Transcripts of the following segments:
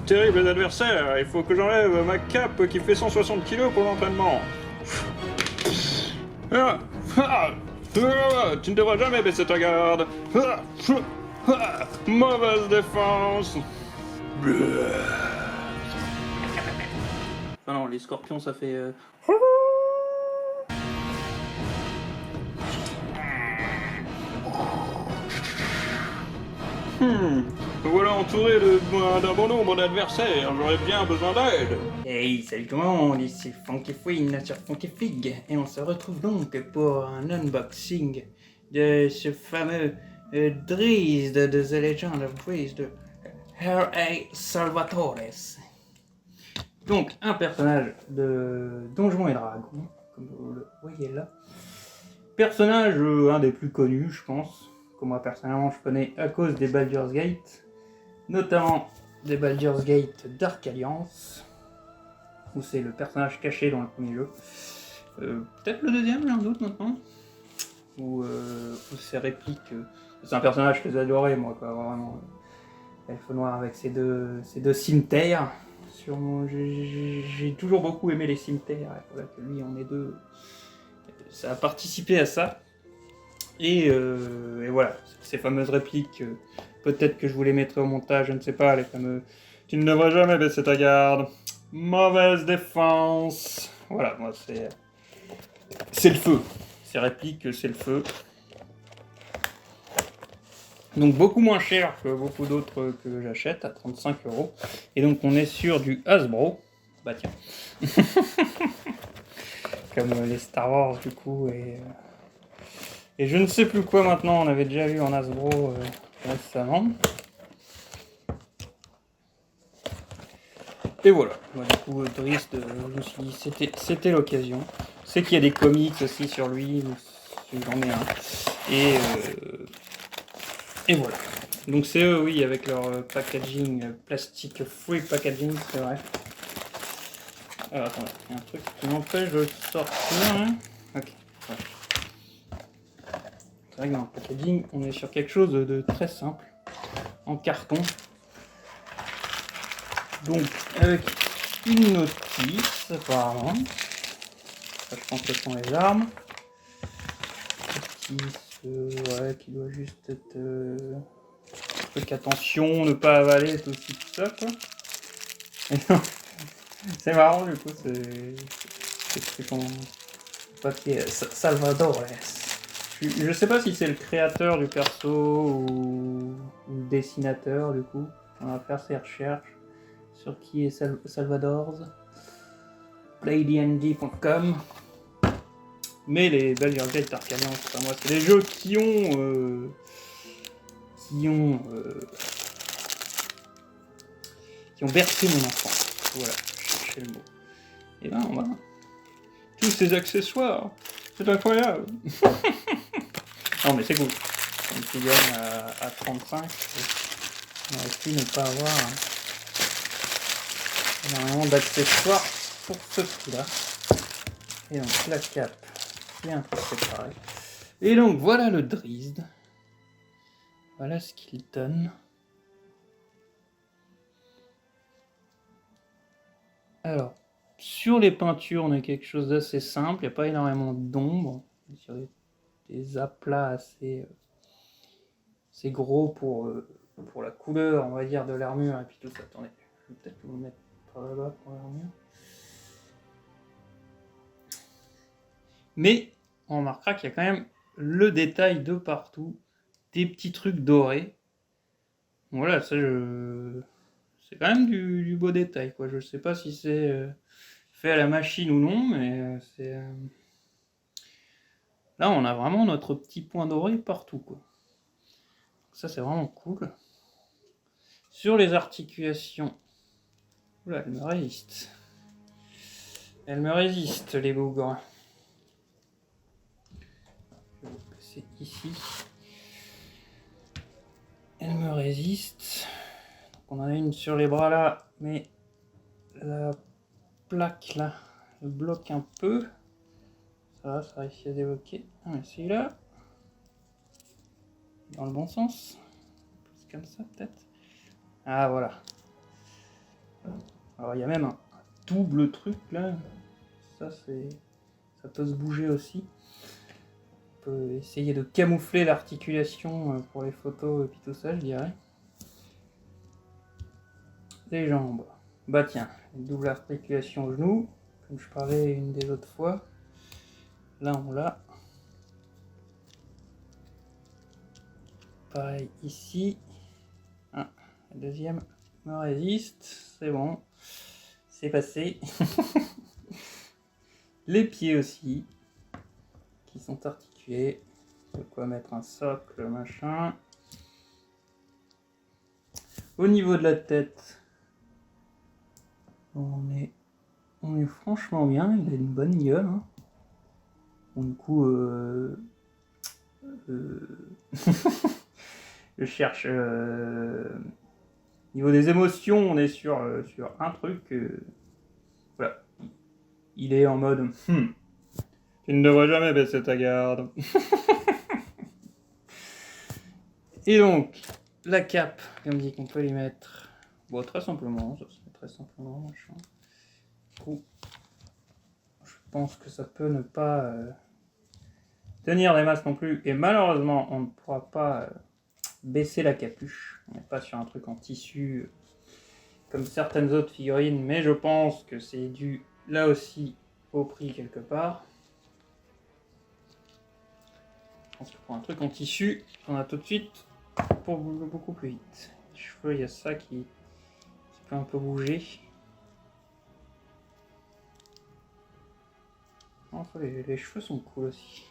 Terribles adversaires, il faut que j'enlève ma cape qui fait 160 kilos pour l'entraînement. Ah, ah, tu ne devras jamais baisser ta garde. Mauvaise défense. Enfin non, les scorpions ça fait... Voilà entouré d'un bon nombre d'adversaires, j'aurais bien besoin d'aide. Hey, salut comment on dit, c'est Funky Queen sur Funky Fig, et on se retrouve donc pour un unboxing de ce fameux Drizzt de The Legend of Drizzt de R.A. Salvatores. Donc un personnage de Donjons et Dragons, comme vous le voyez là. Personnage un des plus connus je pense, que moi personnellement je connais à cause des Baldur's Gate, notamment des Baldur's Gate Dark Alliance, où c'est le personnage caché dans le premier jeu. Peut-être le deuxième, j'ai un doute maintenant. Où ces répliques. C'est un personnage que j'adorais, moi, quoi, vraiment. Elfe noir avec ses deux cimetières. J'ai toujours beaucoup aimé les cimetières, et voilà que lui en est deux. Ça a participé à ça. Et voilà, ces fameuses répliques, peut-être que je vous les mettrai au montage, je ne sais pas, les fameux « Tu ne devrais jamais baisser ta garde »,« Mauvaise défense », voilà, moi c'est le feu. Ces répliques, c'est le feu. Donc beaucoup moins cher que beaucoup d'autres que j'achète, à 35 €. Et donc on est sur du Hasbro. Bah tiens. Comme les Star Wars du coup, et je ne sais plus quoi maintenant, on avait déjà vu en Hasbro récemment. Et voilà, moi, du coup Drizzt, je me suis dit c'était l'occasion. Je sais qu'il y a des comics aussi sur lui, j'en ai un. Et voilà. Donc c'est eux, oui, avec leur packaging, plastic free packaging, c'est vrai. Alors attendez, il y a un truc qui m'empêche de le sortir. Hein. Ok, ouais. C'est vrai que dans le packaging, on est sur quelque chose de très simple, en carton. Donc avec une notice, apparemment. Ça, je pense que ce sont les armes. Notice, ouais, qui doit juste être... truc attention, ne pas avaler, tout aussi tout ça, quoi. C'est marrant, du coup, c'est ton papier Salvadores. Je sais pas si c'est le créateur du perso ou le dessinateur, du coup. On va faire ses recherches sur qui est Salvadors. PlayDND.com. Mais les Baldur's Gate Dark Alliance, moi, c'est des jeux qui ont bercé mon enfance. Voilà, je cherchais le mot. Et ben, on va. Tous ces accessoires, c'est incroyable. Non, mais c'est cool. Quand tu gagnes à 35, on aurait pu ne pas avoir énormément d'accessoires pour ce prix-là. Et donc, la cape, qui est un peu séparée. Et donc, voilà le Drizzt. Voilà ce qu'il donne. Alors, sur les peintures, on a quelque chose d'assez simple, il n'y a pas énormément d'ombre, sur des aplats assez gros pour la couleur, on va dire, de l'armure, et puis tout ça. Attendez, je vais peut-être vous le mettre par là-bas pour l'armure. Mais on remarquera qu'il y a quand même le détail de partout, des petits trucs dorés. Voilà, ça c'est quand même du beau détail, quoi. Je sais pas si c'est fait à la machine ou non, mais c'est... Là, on a vraiment notre petit point doré partout, quoi. Ça, c'est vraiment cool. Sur les articulations... Oula, elles me résistent. Elles me résistent, les bougres. Je vais vous passer ici. Elles me résistent. Donc, on en a une sur les bras, là, mais la plaque, là, elle bloque un peu. Ça réussit à débloquer. Ah, mais celui-là... Dans le bon sens. Plus comme ça, peut-être. Ah, voilà. Alors il y a même un double truc là. Ça peut se bouger aussi. On peut essayer de camoufler l'articulation pour les photos et puis tout ça, je dirais. Les jambes. Bah tiens, une double articulation au genou, comme je parlais une des autres fois. Là on l'a. Pareil ici. Ah, la deuxième me résiste. C'est bon. C'est passé. Les pieds aussi, qui sont articulés. De quoi mettre un socle, machin. Au niveau de la tête, on est franchement bien. Il a une bonne gueule. Hein. Bon, du coup, je cherche. Niveau des émotions, on est sur un truc. Voilà. Il est en mode. Tu ne devrais jamais baisser ta garde. Et donc, la cape, comme dit qu'on peut l'y mettre. Bon, très simplement, ça se met très simplement, machin. Du coup, je pense que ça peut ne pas tenir des masses non plus. Et malheureusement, on ne pourra pas baisser la capuche. On n'est pas sur un truc en tissu comme certaines autres figurines, mais je pense que c'est dû là aussi au prix quelque part. Je pense que pour un truc en tissu, on a tout de suite pour bouger beaucoup plus vite. Les cheveux, il y a ça qui peut un peu bouger. Enfin, les cheveux sont cool aussi.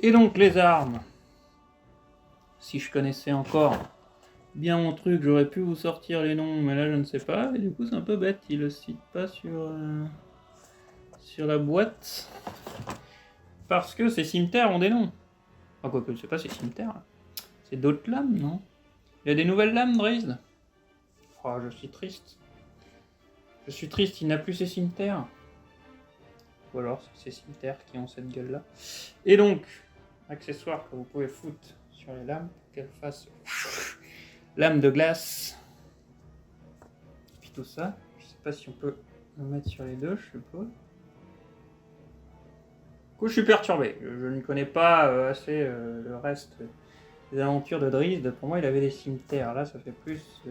Et donc les armes. Si je connaissais encore bien mon truc, j'aurais pu vous sortir les noms, mais là je ne sais pas. Et du coup c'est un peu bête, il le cite pas sur la boîte. Parce que ces cimetières ont des noms. Enfin quoi que je sais pas, ces cimetières. C'est d'autres lames, non? Il y a des nouvelles lames, Drizzt? Oh, je suis triste. Je suis triste, il n'a plus ces cimetières. Ou alors c'est ces cimetières qui ont cette gueule-là. Et donc, accessoire que vous pouvez foutre sur les lames, pour qu'elles fassent lame de glace. Et puis tout ça. Je sais pas si on peut le mettre sur les deux, je sais pas. Du coup, je suis perturbé. Je ne connais pas assez le reste des aventures de Drizzt. Pour moi, il avait des cimetières. Là, ça fait plus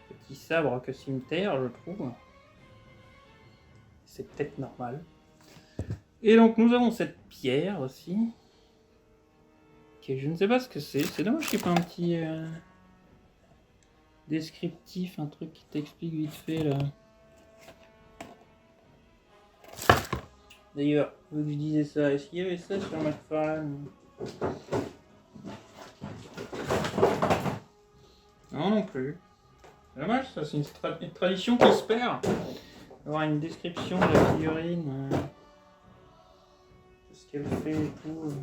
petit sabre que cimetière, je trouve. C'est peut-être normal. Et donc, nous avons cette pierre aussi. Je ne sais pas ce que c'est. C'est dommage qu'il n'y ait pas un petit descriptif, un truc qui t'explique vite fait là. D'ailleurs, vu que je disais ça, est-ce qu'il y avait ça sur McFarlane? Non plus. C'est dommage, ça, c'est une tradition qui se perd. Avoir une description de la figurine, de ce qu'elle fait et tout.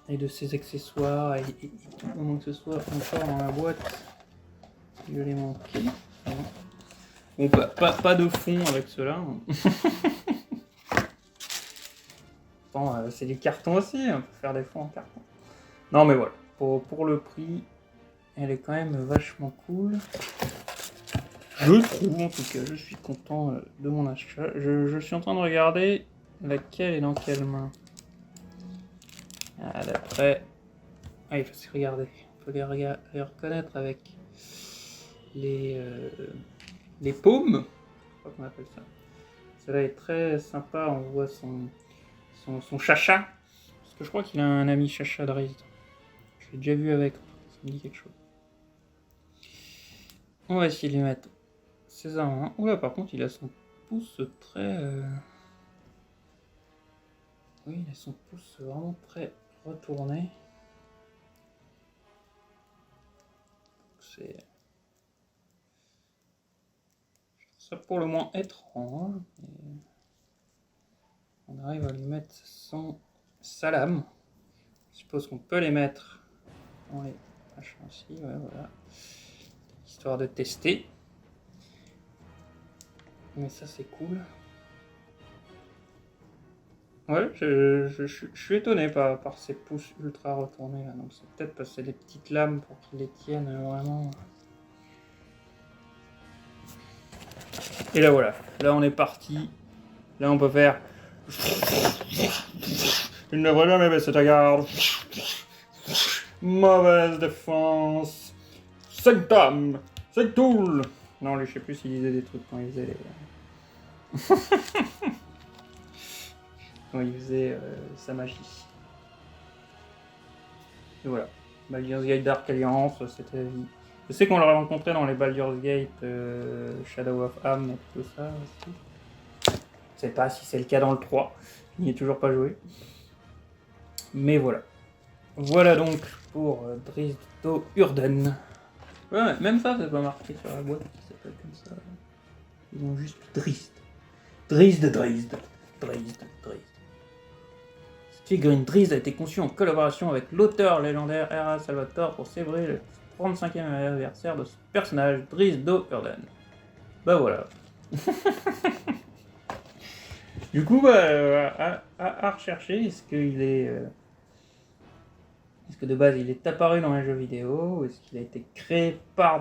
Et de ses accessoires et tout, à moins que ce soit encore dans la boîte. Je l'ai manqué. Bon, pas de fond avec cela. Bon, c'est du carton aussi, on peut faire des fonds en carton. Non mais voilà, pour le prix, elle est quand même vachement cool. Je trouve en tout cas, je suis content de mon achat. Je suis en train de regarder laquelle est dans quelle main. Ah, d'après... Ah, il faut se regarder. On peut les reconnaître avec les paumes. Je crois qu'on appelle ça. Celle-là est très sympa, on voit son chacha. Parce que je crois qu'il a un ami chacha Drizzt. Je l'ai déjà vu avec, ça me dit quelque chose. On va essayer de lui mettre ses armes. Hein. Oula, par contre, il a son pouce très... Oui, il a son pouce vraiment très retourné. C'est... ça pour le moins étrange. Et on arrive à lui mettre sa lame. Je suppose qu'on peut les mettre dans les machins aussi. Ouais, voilà. Histoire de tester. Mais ça, c'est cool. Ouais, je suis étonné par ces pouces ultra retournés là. Donc c'est peut-être parce que c'est des petites lames pour qu'ils les tiennent vraiment. Et là voilà, là on est parti. Là on peut faire. Il ne devrait jamais baisser ta garde. Mauvaise défense. Sanctum. Sanctoul. Non, lui, je sais plus s'il disait des trucs quand il faisait les... quand il faisait sa magie. Et voilà. Baldur's Gate Dark Alliance, c'était la vie. Je sais qu'on l'aurait rencontré dans les Baldur's Gate Shadow of Am et tout ça aussi. Je sais pas si c'est le cas dans le 3. Il n'y est toujours pas joué. Mais voilà. Voilà donc pour Drizzt Do'Urden. Ouais, même ça, c'est pas marqué sur la boîte qui s'appelle comme ça. Ils ont juste Drizzt. Drizzt. Cette figurine Drizzt a été conçue en collaboration avec l'auteur légendaire R.A. Salvatore pour célébrer le 35e anniversaire de ce personnage, Drizzt Do'Urden. Bah voilà. Du coup, à rechercher, est-ce qu'il est... Est-ce que de base il est apparu dans les jeux vidéo, ou est-ce qu'il a été créé par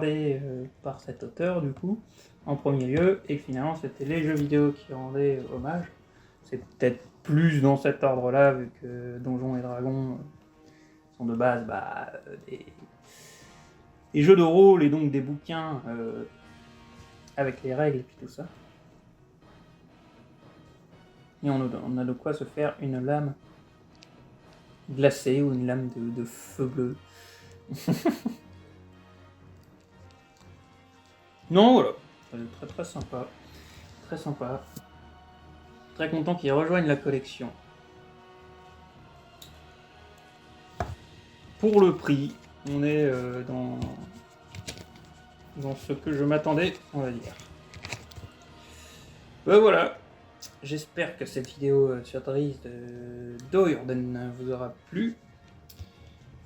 cet auteur du coup, en premier lieu, et que finalement c'était les jeux vidéo qui rendaient hommage. C'est peut-être plus dans cet ordre-là, vu que Donjons et Dragons sont de base des jeux de rôle et donc des bouquins avec les règles et puis tout ça. Et on a de quoi se faire une lame glacée ou une lame de feu bleu. Non, voilà. Très très sympa. Très sympa. Très content qu'ils rejoignent la collection. Pour le prix, on est dans ce que je m'attendais, on va dire. Ben voilà. J'espère que cette vidéo sur Drizzt Do'Urden vous aura plu.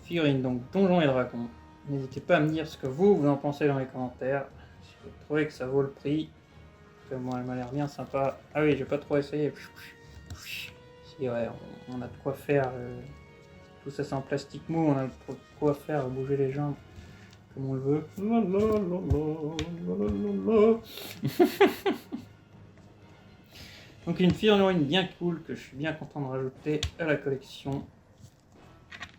Figurine donc Donjons et Dragons. N'hésitez pas à me dire ce que vous en pensez dans les commentaires. Si vous trouvez que ça vaut le prix. Parce que moi, elle m'a l'air bien sympa. Ah oui, j'ai pas trop essayé. Si, ouais, on a de quoi faire. Tout ça, c'est en plastique mou. On a de quoi faire bouger les jambes comme on le veut. Donc une figurine bien cool que je suis bien content de rajouter à la collection.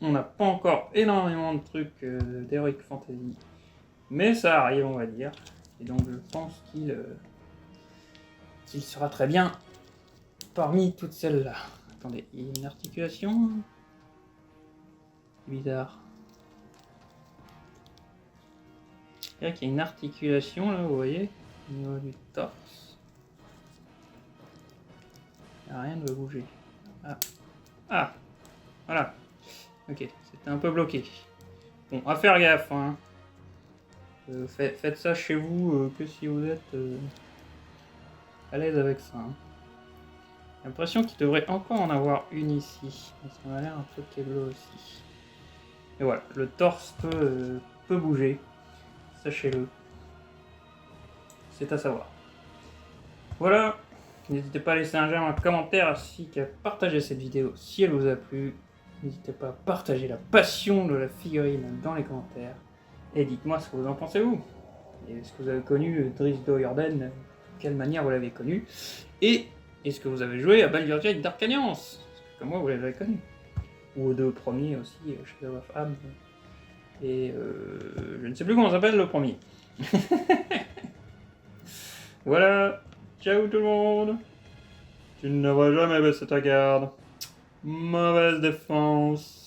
On n'a pas encore énormément de trucs d'Heroic Fantasy, mais ça arrive, on va dire. Et donc je pense qu'il sera très bien parmi toutes celles-là. Attendez, il y a une articulation bizarre. C'est vrai qu'il y a une articulation là, vous voyez, au niveau du torse. Il n'y a rien de bouger. Ah, voilà. Ok, c'était un peu bloqué. Bon, à faire gaffe, hein. Faites ça chez vous que si vous êtes à l'aise avec ça. Hein. J'ai l'impression qu'il devrait encore en avoir une ici. Mais ça m'a l'air un peu bleu aussi. Et voilà, le torse peut bouger. Sachez-le. C'est à savoir. Voilà. N'hésitez pas à laisser un j'aime, un commentaire, ainsi qu'à partager cette vidéo si elle vous a plu. N'hésitez pas à partager la passion de la figurine dans les commentaires. Et dites-moi ce que vous en pensez vous. Est-ce que vous avez connu Drizzt Do'Urden? De quelle manière vous l'avez connu? Et est-ce que vous avez joué à Baldur's Gate Dark Alliance? Comme moi vous l'avez connu. Ou aux deux premiers aussi, Shadow of Am. Et je ne sais plus comment s'appelle le premier. Voilà. Ciao tout le monde. Tu ne devrais jamais baisser ta garde. Mauvaise défense.